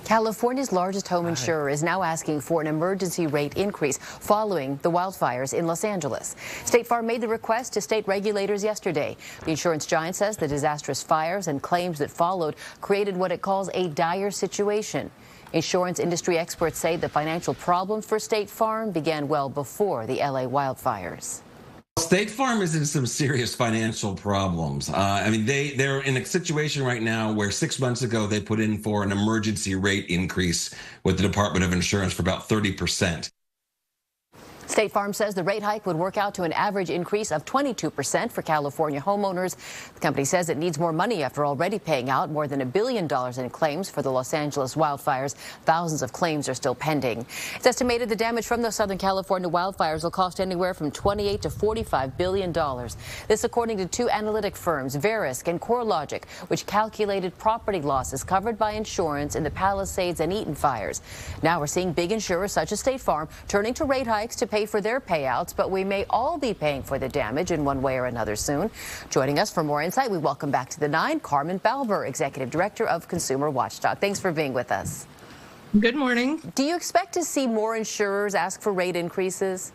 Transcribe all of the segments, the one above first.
California's largest home insurer is now asking for an emergency rate increase following the wildfires in Los Angeles. State Farm made the request to state regulators yesterday. The insurance giant says the disastrous fires and claims that followed created what it calls a dire situation. Insurance industry experts say the financial problems for State Farm began well before the LA wildfires. State Farm is in some serious financial problems. They're in a situation right now where 6 months ago they put in for an emergency rate increase with the Department of Insurance for about 30%. State Farm says the rate hike would work out to an average increase of 22% for California homeowners. The company says it needs more money after already paying out more than $1 billion in claims for the Los Angeles wildfires. Thousands of claims are still pending. It's estimated the damage from the Southern California wildfires will cost anywhere from $28 to $45 billion. This according to two analytic firms, Verisk and CoreLogic, which calculated property losses covered by insurance in the Palisades and Eaton fires. Now we're seeing big insurers such as State Farm turning to rate hikes to pay for their payouts, but we may all be paying for the damage in one way or another soon. Joining us for more insight, we welcome back to the 9, Carmen Balber, Executive Director of Consumer Watchdog. Thanks for being with us. Good morning. Do you expect to see more insurers ask for rate increases?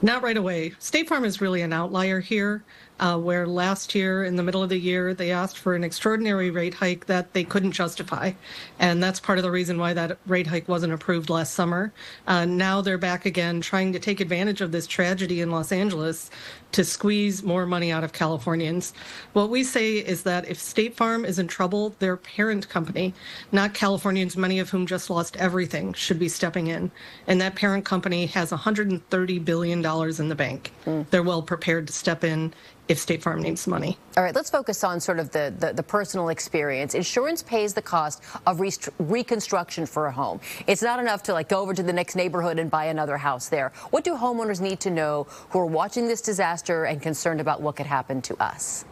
Not right away. State Farm is really an outlier here, where last year, in the middle of the year, they asked for an extraordinary rate hike that they couldn't justify. And that's part of the reason why that rate hike wasn't approved last summer. Now they're back again trying to take advantage of this tragedy in Los Angeles to squeeze more money out of Californians. What we say is that if State Farm is in trouble, their parent company, not Californians, many of whom just lost everything, should be stepping in. And that parent company has $130 billion in the bank. They're well prepared to step in if State Farm needs money. All right, let's focus on sort of the personal experience. Insurance pays the cost of reconstruction for a home. It's not enough to go over to the next neighborhood and buy another house there. What do homeowners need to know who are watching this disaster and concerned about what could happen to us?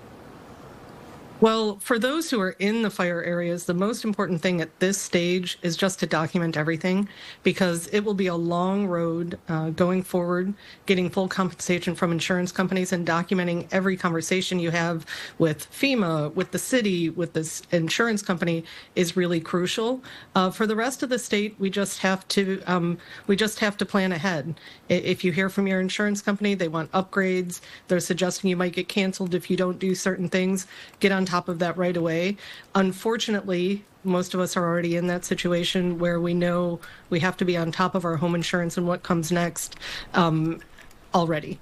Well, for those who are in the fire areas, the most important thing at this stage is just to document everything, because it will be a long road going forward, getting full compensation from insurance companies and documenting every conversation you have with FEMA, with the city, with this insurance company is really crucial. For the rest of the state, we just have to plan ahead. If you hear from your insurance company, they want upgrades, they're suggesting you might get canceled if you don't do certain things, get on top of that right away. Unfortunately, most of us are already in that situation where we know we have to be on top of our home insurance and what comes next already.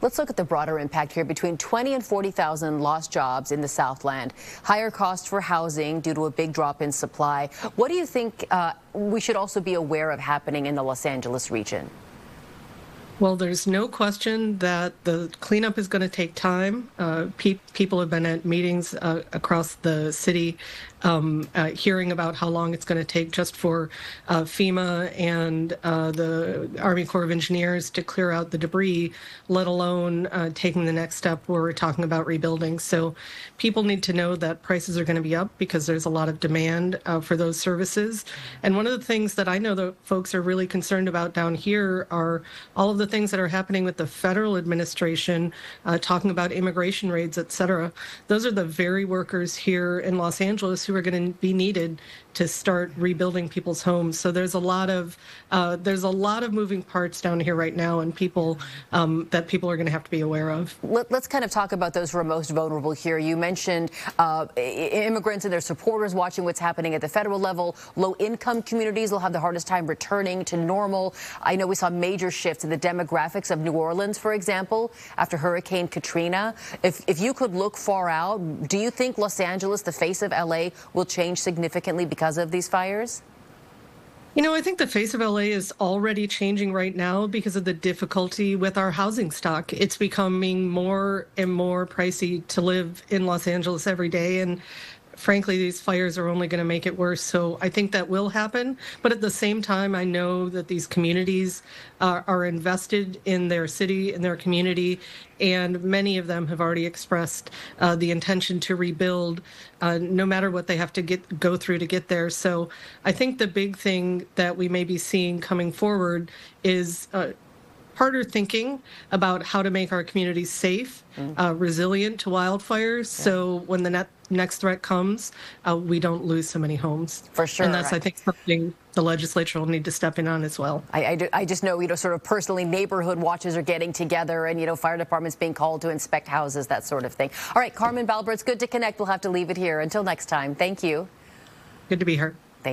Let's look at the broader impact here. Between 20 and 40,000 lost jobs in the Southland, higher costs for housing due to a big drop in supply. What do you think we should also be aware of happening in the Los Angeles region? Well, there's no question that the cleanup is going to take time. People have been at meetings across the city hearing about how long it's going to take just for FEMA and the Army Corps of Engineers to clear out the debris, let alone taking the next step where we're talking about rebuilding. So people need to know that prices are going to be up because there's a lot of demand for those services. And one of the things that I know that folks are really concerned about down here are all of the things that are happening with the federal administration, talking about immigration raids, et cetera. Those are the very workers here in Los Angeles who are going to be needed to start rebuilding people's homes. So there's a lot of moving parts down here right now, and people that people are going to have to be aware of. Let's kind of talk about those who are most vulnerable here. You mentioned immigrants and their supporters watching what's happening at the federal level. Low-income communities will have the hardest time returning to normal. I know we saw major shifts in the demographics of New Orleans, for example, after Hurricane Katrina. If you could look far out, do you think Los Angeles, the face of LA, will change significantly because of these fires? You know, I think the face of LA is already changing right now because of the difficulty with our housing stock. It's becoming more and more pricey to live in Los Angeles every day. And frankly, these fires are only going to make it worse. So I think that will happen. But at the same time, I know that these communities are invested in their city, in their community, and many of them have already expressed the intention to rebuild no matter what they have to go through to get there. So I think the big thing that we may be seeing coming forward is harder thinking about how to make our communities safe, resilient to wildfires. Yeah. So when the next threat comes, we don't lose so many homes. For sure. And that's, I think, something the legislature will need to step in on as well. I just know, sort of personally, neighborhood watches are getting together and, fire departments being called to inspect houses, that sort of thing. All right, Carmen Balber, it's good to connect. We'll have to leave it here. Until next time, thank you. Good to be here.